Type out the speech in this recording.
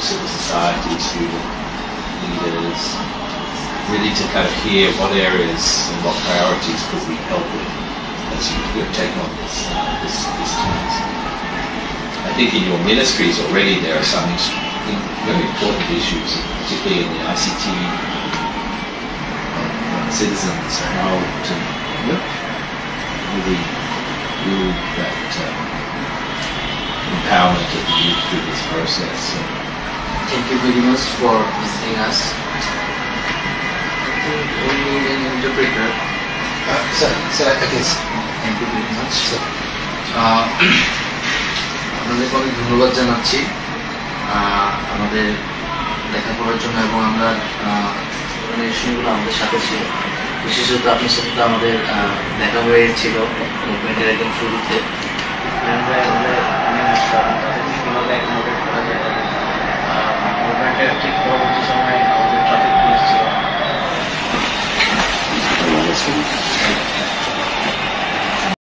civil society, student leaders, really to kind of hear what areas and what priorities could we help with as you take on this task. I think in your ministries already there are some very important issues, particularly in the ICT and citizens, how to really build that empowerment of the youth through this process. So, thank you very much for visiting us. I think we need an interpreter. Sir, I guess. Thank you very much. আপনাদেরকে অনেক ধন্যবাদ জানাচ্ছি আমাদের লেখাপড়ার জন্য, এবং আমরা বিষয়গুলো আমাদের সাথে ছিল। বিশেষত আপনার সাথে তো আমাদের দেখা হয়েছিল মুভমেন্টের একদম শুরুতে। কীভাবে অ্যাকোমোডেট করা যায়, মুভমেন্টের ঠিক পরবর্তী সময় আমাদের ট্রাফিক পুলিশ ছিল।